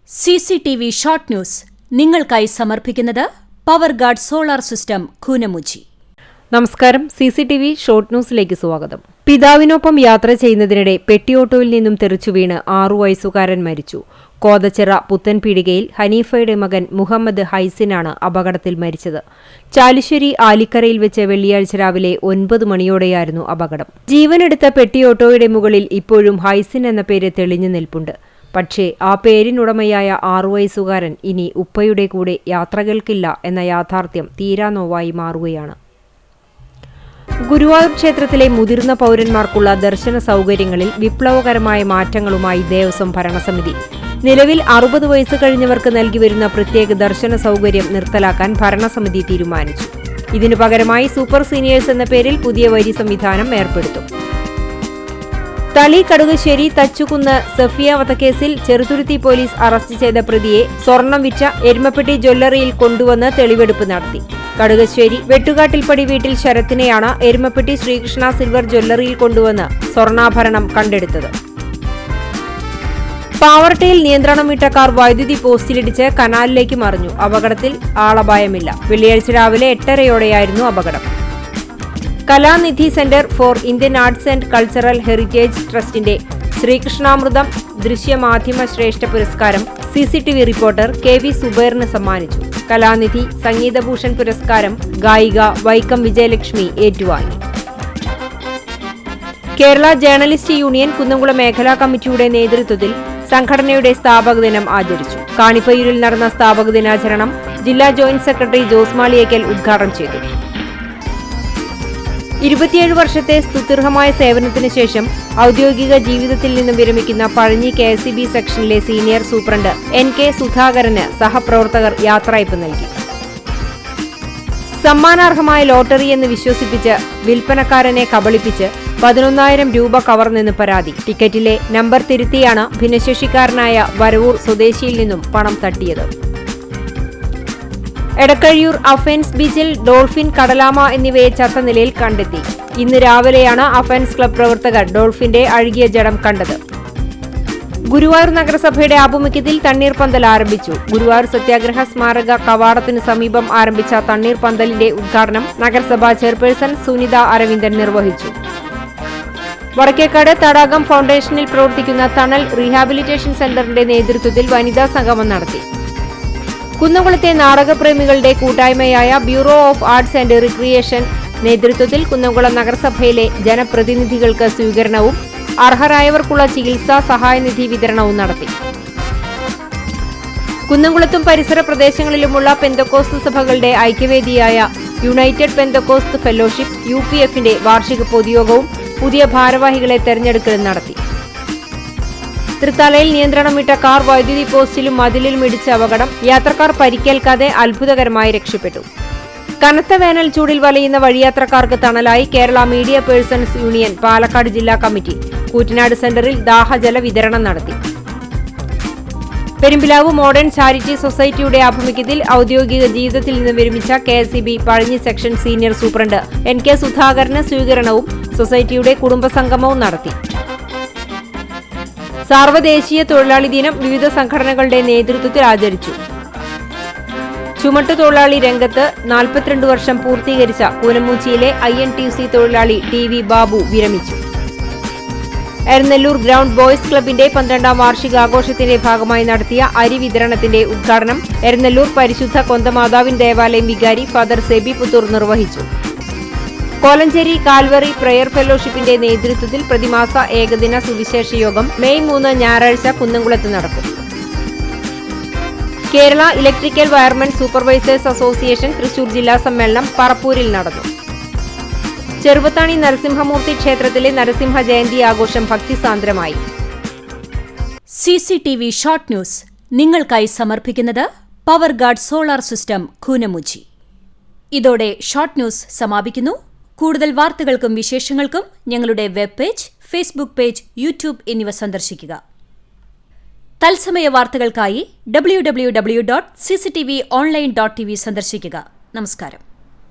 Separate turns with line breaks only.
CCTV short news നിങ്ങൾക്കായി സമർപ്പിക്കുന്നത് power guard solar system Koonamuchi.
നമസ്കാരം. CCTV ഷോർട്ട് ന്യൂസിലേക്ക് സ്വാഗതം. പിതാവിനൊപ്പം യാത്ര ചെയ്യുന്നതിനിടെ പെട്ടിയോട്ടോയിൽ നിന്നും തെറിച്ചു വീണ് 6 വയസ്സുകാരൻ മരിച്ചു. കോതച്ചിറ പുത്തൻപീടികയിൽ ഹനീഫയുടെ മകൻ മുഹമ്മദ് ഹൈസിനാണ് അപകടത്തിൽ മരിച്ചത്. ചാലുശ്ശേരി ആലിക്കരയിൽ വെച്ച് വെള്ളിയാഴ്ച രാവിലെ 9 മണിയോടെയായിരുന്നു അപകടം. ജീവനെടുത്ത പെട്ടിയോട്ടോയുടെ മുകളിൽ ഇപ്പോഴും ഹൈസിൻ എന്ന പേര് തെളിഞ്ഞു നിൽപ്പുണ്ട്. പക്ഷേ ആ പേരിനുടമയായ 6 വയസ്സുകാരൻ ഇനി ഉപ്പയുടെ കൂടെ യാത്രകൾക്കില്ല എന്ന യാഥാർത്ഥ്യം തീരാനോവായി മാറുകയാണ്. ഗുരുവായൂർ ക്ഷേത്രത്തിലെ മുതിർന്ന പൗരന്മാർക്കുള്ള ദർശന സൗകര്യങ്ങളിൽ വിപ്ലവകരമായ മാറ്റങ്ങളുമായി ദേവസ്വം ഭരണസമിതി. നിലവിൽ 60 വയസ്സ് കഴിഞ്ഞവർക്ക് നൽകിവരുന്ന പ്രത്യേക ദർശന സൗകര്യം നിർത്തലാക്കാൻ ഭരണസമിതി തീരുമാനിച്ചു. ഇതിനു പകരമായി സൂപ്പർ സീനിയേഴ്സ് എന്ന പേരിൽ പുതിയ വരി സംവിധാനം ഏർപ്പെടുത്തും. തളി കടുകശ്ശേരി തച്ചുകുന്ന് സഫിയ വധക്കേസിൽ ചെറുതുരുത്തി പോലീസ് അറസ്റ്റ് ചെയ്ത പ്രതിയെ സ്വർണം വിറ്റ എരുമപ്പെട്ടി ജ്വല്ലറിയിൽ കൊണ്ടുവന്ന് തെളിവെടുപ്പ് നടത്തി. കടുകശ്ശേരി വെട്ടുകാട്ടിൽപ്പടി വീട്ടിൽ ശരത്തിനെയാണ് എരുമപ്പെട്ടി ശ്രീകൃഷ്ണ സിൽവർ ജ്വല്ലറിയിൽ കൊണ്ടുവന്ന് സ്വർണ്ണാഭരണം കണ്ടെടുത്തത്. പാവർട്ടയിൽ നിയന്ത്രണം വിട്ട കാർ വൈദ്യുതി പോസ്റ്റിലിടിച്ച് കനാലിലേക്ക് മറിഞ്ഞു. അപകടത്തിൽ ആളപായമില്ല. വെള്ളിയാഴ്ച രാവിലെ 8:30യോടെയായിരുന്നു അപകടം. Kalanidhi centre for Indian arts and cultural heritage ട്രസ്റ്റിന്റെ ശ്രീകൃഷ്ണാമൃതം ദൃശ്യമാധ്യമ ശ്രേഷ്ഠ പുരസ്കാരം CCTV റിപ്പോർട്ടർ KV സുബൈറിന് സമ്മാനിച്ചു. കലാനിധി സംഗീതഭൂഷൺ പുരസ്കാരം ഗായിക വൈക്കം വിജയലക്ഷ്മി ഏറ്റുവാങ്ങി. കേരള ജേർണലിസ്റ്റ് യൂണിയൻ കുന്നംകുളം മേഖലാ കമ്മിറ്റിയുടെ നേതൃത്വത്തിൽ സംഘടനയുടെ സ്ഥാപക ദിനം ആചരിച്ചു. കാണിപ്പയ്യൂരിൽ നടന്ന സ്ഥാപക ദിനാചരണം ജില്ലാ ജോയിന്റ് സെക്രട്ടറി ജോസ് മാളിയേക്കൽ ഉദ്ഘാടനം ചെയ്തു. 27 വർഷത്തെ സ്തുത്യർഹമായ സേവനത്തിന് ശേഷം ഔദ്യോഗിക ജീവിതത്തിൽ നിന്നും വിരമിക്കുന്ന പഴഞ്ഞി KSEB സെക്ഷനിലെ സീനിയർ സൂപ്രണ്ട് NK സുധാകരന് സഹപ്രവർത്തകർ യാത്രയയപ്പ് നൽകി. സമ്മാനാർഹമായ ലോട്ടറി എന്ന് വിശ്വസിപ്പിച്ച് വിൽപ്പനക്കാരനെ കബളിപ്പിച്ച് 11,000 രൂപ കവർന്നെന്ന് പരാതി. ടിക്കറ്റിലെ നമ്പർ തിരുത്തിയാണ് ഭിന്നശേഷിക്കാരനായ വരവൂർ സ്വദേശിയിൽ നിന്നും പണം തട്ടിയത്. എടക്കഴിയൂർ അഫൻസ് ബീച്ചിൽ ഡോൾഫിൻ, കടലാമ എന്നിവയെ ചത്ത നിലയിൽ കണ്ടെത്തി. ഇന്ന് രാവിലെയാണ് അഫൻസ് ക്ലബ് പ്രവർത്തകർ ഡോൾഫിന്റെ അഴുകിയ ജഡം കണ്ടത്. ഗുരുവായൂർ നഗരസഭയുടെ ആഭിമുഖ്യത്തിൽ തണ്ണീർപന്തൽ ആരംഭിച്ചു. ഗുരുവായൂർ സത്യാഗ്രഹ സ്മാരക കവാടത്തിന് സമീപം ആരംഭിച്ച തണ്ണീർപന്തലിന്റെ ഉദ്ഘാടനം നഗരസഭാ ചെയർപേഴ്സൺ സുനിത അരവിന്ദൻ നിർവഹിച്ചു. വടക്കേക്കാട് തടാകം ഫൗണ്ടേഷനിൽ പ്രവർത്തിക്കുന്ന തണൽ റീഹാബിലിറ്റേഷൻ സെന്ററിന്റെ നേതൃത്വത്തിൽ വനിതാ സംഗമം നടത്തി. കുന്നംകുളത്തെ നാടകപ്രേമികളുടെ കൂട്ടായ്മയായ bureau of arts and recreation നേതൃത്വത്തിൽ കുന്നംകുളം നഗരസഭയിലെ ജനപ്രതിനിധികൾക്ക് സ്വീകരണവും അർഹരായവർക്കുള്ള ചികിത്സാ സഹായനിധി വിതരണവും നടത്തി. കുന്നംകുളത്തും പരിസര പ്രദേശങ്ങളിലുമുള്ള പെന്തക്കോസ്ത് സഭകളുടെ ഐക്യവേദിയായ യുണൈറ്റഡ് പെന്തക്കോസ്ത് ഫെലോഷിപ്പ് UPFന്റെ വാർഷിക പൊതുയോഗവും പുതിയ ഭാരവാഹികളെ തെരഞ്ഞെടുക്കലും നടത്തി. തൃത്താലയിൽ നിയന്ത്രണം വിട്ട കാർ വൈദ്യുതി പോസ്റ്റിലും മതിലിലും ഇടിച്ച അപകടം. യാത്രക്കാർ പരിക്കേൽക്കാതെ അത്ഭുതകരമായി രക്ഷപ്പെട്ടു. കനത്ത വേനൽ ചൂടിൽ വലയുന്ന വഴിയാത്രക്കാർക്ക് തണലായി Kerala media persons union Palakkad ജില്ലാ കമ്മിറ്റി കൂറ്റനാട് സെന്ററിൽ ദാഹജല വിതരണം നടത്തി. പെരുമ്പിലാവ് മോഡേൺ ചാരിറ്റി സൊസൈറ്റിയുടെ ആഭിമുഖ്യത്തിൽ ഔദ്യോഗിക ജീവിതത്തിൽ നിന്ന് വിരമിച്ച KSEB Pazhanji section senior superintendent NK സുധാകരന് സ്വീകരണവും സൊസൈറ്റിയുടെ കുടുംബസംഗമവും നടത്തി. സാർവദേശീയ തൊഴിലാളി ദിനം വിവിധ സംഘടനകളുടെ നേതൃത്വത്തിൽ ആചരിച്ചു. ചുമട്ടുതൊഴിലാളി രംഗത്ത് 42 വർഷം പൂർത്തീകരിച്ച കൂനമുച്ചിയിലെ INTUC തൊഴിലാളി TV ബാബു വിരമിച്ചു. എരനെല്ലൂർ ഗ്രൗണ്ട് ബോയ്സ് ക്ലബിന്റെ 12ാം വാർഷികാഘോഷത്തിന്റെ ഭാഗമായി നടത്തിയ അരി വിതരണത്തിന്റെ ഉദ്ഘാടനം എരനെല്ലൂർ പരിശുദ്ധ കൊന്തമാതാവിൻ ദേവാലയം വികാരി ഫാദർ സെബി പുത്തൂർ നിർവഹിച്ചു. കോലഞ്ചേരി കാൽവറി പ്രയർ ഫെലോഷിപ്പിന്റെ നേതൃത്വത്തിൽ പ്രതിമാസ ഏകദിന സുവിശേഷ യോഗം മെയ് 3 ഞായറാഴ്ച കുന്നംകുളത്ത് നടക്കും. Kerala electrical wiremen supervisors association Thrissur ജില്ലാ സമ്മേളനം പറപ്പൂരിൽ നടന്നു. ചെറുവത്താണി നരസിംഹമൂർത്തി ക്ഷേത്രത്തിലെ നരസിംഹ ജയന്തി ആഘോഷം ഭക്തിസാന്ദ്രമായി.
CCTV ഷോർട്ട് ന്യൂസ് നിങ്ങൾക്കായി സമർപ്പിക്കുന്നത് power guard solar system Koonamuchi. ഇതോടെ ഷോർട്ട് ന്യൂസ് സമാപിക്കുന്നു. കൂടുതൽ വാർത്തകൾക്കും വിശേഷങ്ങൾക്കും ഞങ്ങളുടെ web page, Facebook page, YouTube എന്നിവ സന്ദർശിക്കുക. തത്സമയ വാർത്തകൾക്കായി www.cctv online.tv സന്ദർശിക്കുക. നമസ്കാരം.